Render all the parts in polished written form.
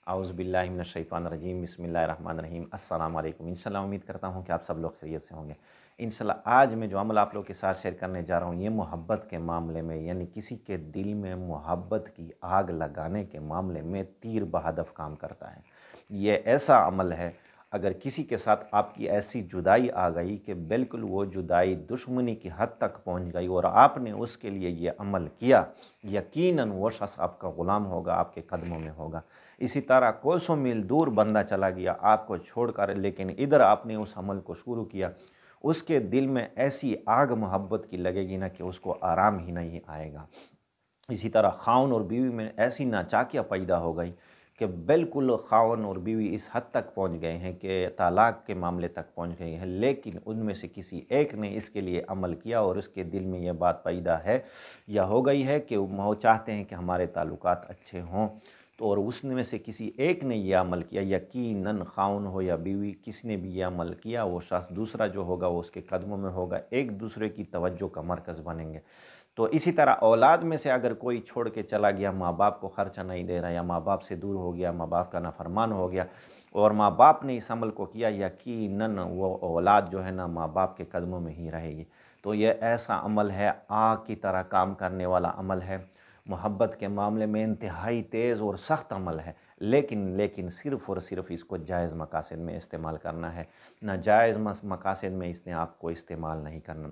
आउज़ु बिल्लाहि मिनश शैतानिर रजीम बिस्मिल्लाहिर्रहमानिर्रहीम अस्सलाम वालेकुम। इंशाल्लाह उम्मीद करता हूँ कि आप सब लोग खैरियत से होंगे। इंशाल्लाह आज मैं जो अमल आप लोगों के साथ शेयर करने जा रहा हूँ ये मोहब्बत के मामले में, यानी किसी के दिल में मोहब्बत की आग लगाने के मामले में तीर बहदफ काम करता है। ये ऐसा अमल है, अगर किसी के साथ आपकी ऐसी जुदाई आ गई कि बिल्कुल वो जुदाई दुश्मनी की हद तक पहुंच गई और आपने उसके लिए ये अमल किया, यकीनन वो शख्स आपका ग़ुलाम होगा, आपके कदमों में होगा। इसी तरह कोसों मील दूर बंदा चला गया आपको छोड़कर, लेकिन इधर आपने उस अमल को शुरू किया, उसके दिल में ऐसी आग मोहब्बत की लगेगी ना कि उसको आराम ही नहीं आएगा। इसी तरह खाउन और बीवी में ऐसी नाचाकियाँ पैदा हो गई कि बिल्कुल खाउन और बीवी इस हद तक पहुंच गए हैं कि तलाक के मामले तक पहुंच गए हैं, लेकिन उनमें से किसी एक ने इसके लिए अमल किया और उसके दिल में यह बात पैदा है या हो गई है कि वो चाहते हैं कि हमारे ताल्लुकात अच्छे हों। तो और उसमें में से किसी एक ने यह अमल किया, यकीनन खाउन हो या बीवी, किसी ने भी यह अमल किया, वो शख्स दूसरा जो होगा वो उसके कदमों में होगा, एक दूसरे की तवज्जो का मरकज़ बनेंगे। तो इसी तरह औलाद में से अगर कोई छोड़ के चला गया, माँ बाप को खर्चा नहीं दे रहा या माँ बाप से दूर हो गया, माँ बाप का नाफरमान हो गया और माँ बाप ने इस अमल को किया, यकीनन वो औलाद जो है ना माँ बाप के कदमों में ही रहेगी। तो ये ऐसा अमल है, आग की तरह काम करने वाला अमल है, मोहब्बत के मामले में इंतहाई तेज़ और सख्त अमल है, लेकिन सिर्फ़ और सिर्फ इसको जायज़ मकासद में इस्तेमाल करना है, नाजायज़ मकासद में इसने आपको इस्तेमाल नहीं करना।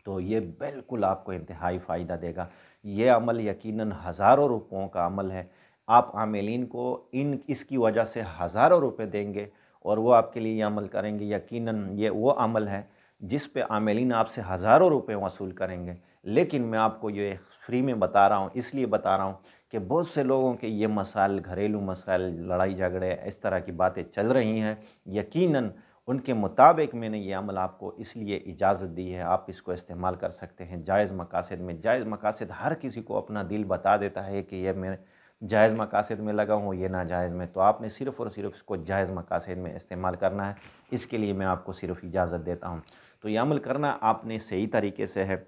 तो ये बिल्कुल आपको इंतहाई फ़ायदा देगा। ये अमल यकीनन हज़ारों रुपयों का अमल है। आप आमिलीन को इसकी वजह से हज़ारों रुपए देंगे और वो आपके लिए ये अमल करेंगे। यकीनन ये वो अमल है जिस पे आमिलीन आपसे हज़ारों रुपए वसूल करेंगे, लेकिन मैं आपको ये फ्री में बता रहा हूँ, इसलिए बता रहा हूँ कि बहुत से लोगों के ये मसाइल, घरेलू मसाइल, लड़ाई झगड़े, इस तरह की बातें चल रही हैं। यकीनन उनके मुताबिक मैंने ये अमल आपको इसलिए इजाज़त दी है, आप इसको इस्तेमाल कर सकते हैं जायज़ मकासद में। जायज़ मकासद हर किसी को अपना दिल बता देता है कि ये मैं जायज़ मकासद में लगा हूँ, ये नाजायज़ में। तो आपने सिर्फ़ और सिर्फ इसको जायज़ मकासद में इस्तेमाल करना है, इसके लिए मैं आपको सिर्फ इजाज़त देता हूँ। तो ये अमल करना आपने सही तरीके से है,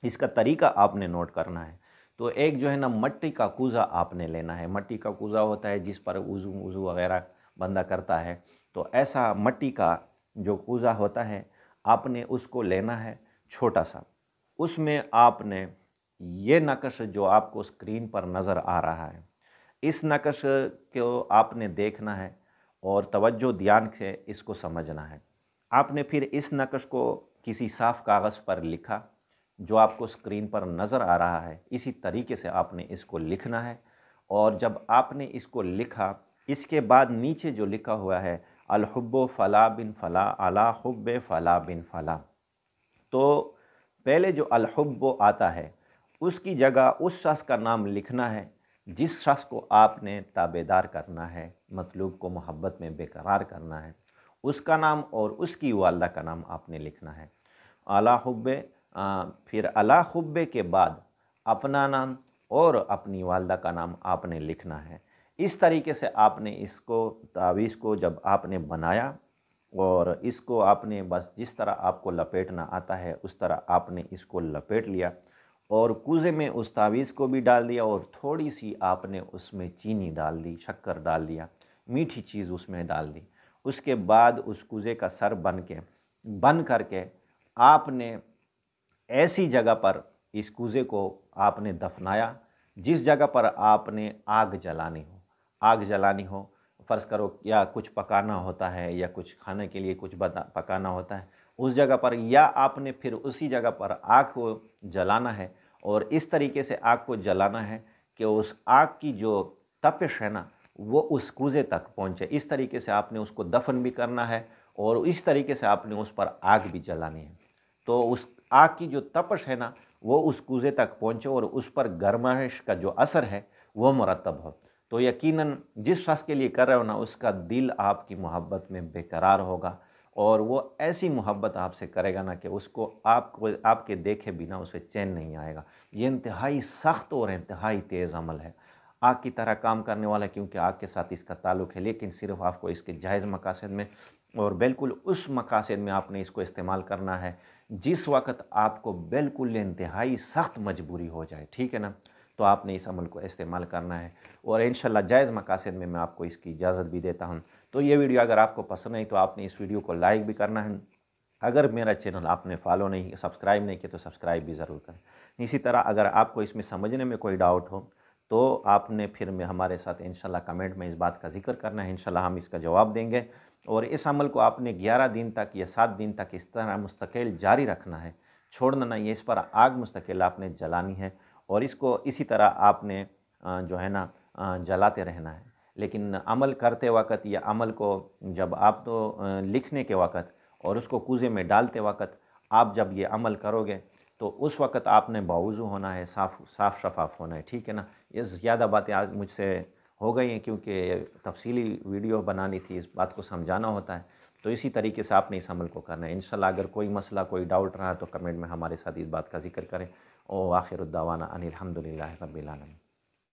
इसका तरीका आपने नोट करना है। तो एक जो है ना मट्टी का कूज़ा आपने लेना है। मट्टी का कूज़ा होता है जिस पर वज़ू वग़ैरह बंदा करता है। तो ऐसा मट्टी का जो कूज़ा होता है आपने उसको लेना है छोटा सा। उसमें आपने ये नक्श जो आपको स्क्रीन पर नज़र आ रहा है, इस नक्श को आपने देखना है और तवज्जो ध्यान से इसको समझना है। आपने फिर इस नक्श को किसी साफ़ कागज़ पर लिखा, जो आपको स्क्रीन पर नज़र आ रहा है, इसी तरीके से आपने इसको लिखना है। और जब आपने इसको लिखा, इसके बाद नीचे जो लिखा हुआ है अल हुब्बु फला बिन फला अला हुब्बे फला बिन फला, तो पहले जो अल हुब्बु आता है उसकी जगह उस शख्स का नाम लिखना है जिस शख्स को आपने ताबेदार करना है, मतलूब को मोहब्बत में बेकरार करना है, उसका नाम और उसकी वालदा का नाम आपने लिखना है। अला हुब्बे, फिर अला हुब्बे के बाद अपना नाम और अपनी वालदा का नाम आपने लिखना है। इस तरीके से आपने इसको तावीज़ को जब आपने बनाया और इसको आपने बस जिस तरह आपको लपेटना आता है उस तरह आपने इसको लपेट लिया और कूज़े में उस तावीज़ को भी डाल दिया और थोड़ी सी आपने उसमें चीनी डाल दी, शक्कर डाल दिया, मीठी चीज़ उसमें डाल दी। उसके बाद उस कूज़े का सर बन करके आपने ऐसी जगह पर इस कूज़े को आपने दफनाया जिस जगह पर आपने आग जलानी हो। फ़र्ज़ करो या कुछ पकाना होता है या कुछ खाने के लिए कुछ पकाना होता है उस जगह पर, या आपने फिर उसी जगह पर आग को जलाना है और इस तरीके से आग को जलाना है कि उस आग की जो तपिश है ना वो उस कूज़े तक पहुँचे। इस तरीके से आपने उसको दफन भी करना है और इस तरीके से आपने उस पर आग भी जलानी है। तो उस आग की जो तपश है ना वो उस कूज़े तक पहुँचे और उस पर गर्माइश का जो असर है वो मुरतब हो। तो यकीनन जिस शख्स के लिए कर रहे हो ना उसका दिल आपकी मोहब्बत में बेकरार होगा और वो ऐसी मोहब्बत आपसे करेगा ना कि उसको आपके देखे बिना उसे चैन नहीं आएगा। ये इंतहाई सख्त और इंतहाई तेज़ अमल है, आग की तरह काम करने वाला है, क्योंकि आग के साथ इसका ताल्लुक़ है, लेकिन सिर्फ आपको इसके जायज़ मकासद में और बिल्कुल उस मकासद में आपने इसको इस्तेमाल करना है जिस वक़्त आपको बिल्कुल इंतहाई सख्त मजबूरी हो जाए, ठीक है ना। تو آپ نے اس عمل کو استعمال کرنا ہے، اور انشاءاللہ جائز مقاصد میں آپ کو اس کی اجازت بھی دیتا ہوں۔ تو یہ ویڈیو اگر آپ کو پسند آئی تو آپ نے اس ویڈیو کو لائک بھی کرنا ہے، اگر میرا چینل آپ نے فالو نہیں سبسکرائب نہیں کیا تو سبسکرائب بھی ضرور کریں۔ اسی طرح اگر آپ کو اس میں سمجھنے میں کوئی ڈاؤٹ ہو تو آپ نے پھر ہمارے ساتھ انشاءاللہ کمنٹ میں اس بات کا ذکر کرنا ہے، انشاءاللہ ہم اس کا جواب دیں گے۔ اور اس عمل کو آپ نے 11 دن تک یا 7 دن تک اس طرح مستقل جاری رکھنا ہے، چھوڑنا نہیں ہے، اس پر آگ مستقل آپ نے جلانی ہے، اور اس کو اسی طرح آپ نے جو ہے نا جلاتے رہنا ہے۔ لیکن عمل کرتے وقت یا عمل کو جب آپ تو لکھنے کے وقت اور اس کو کوزے میں ڈالتے وقت آپ جب یہ عمل کرو گے تو اس وقت آپ نے باوضو ہونا ہے، صاف شفاف ہونا ہے، ٹھیک ہے نا۔ یہ زیادہ باتیں آج مجھ سے ہو گئی ہیں کیونکہ تفصیلی ویڈیو بنانی تھی، اس بات کو سمجھانا ہوتا ہے، تو اسی طریقے سے آپ نے اس عمل کو کرنا ہے۔ انشاءاللہ اگر کوئی مسئلہ کوئی ڈاؤٹ رہا تو کمنٹ میں ہمارے ساتھ اس بات کا ذکر کریں۔ آخر الدعوانا ان الحمدللہ رب العالمین۔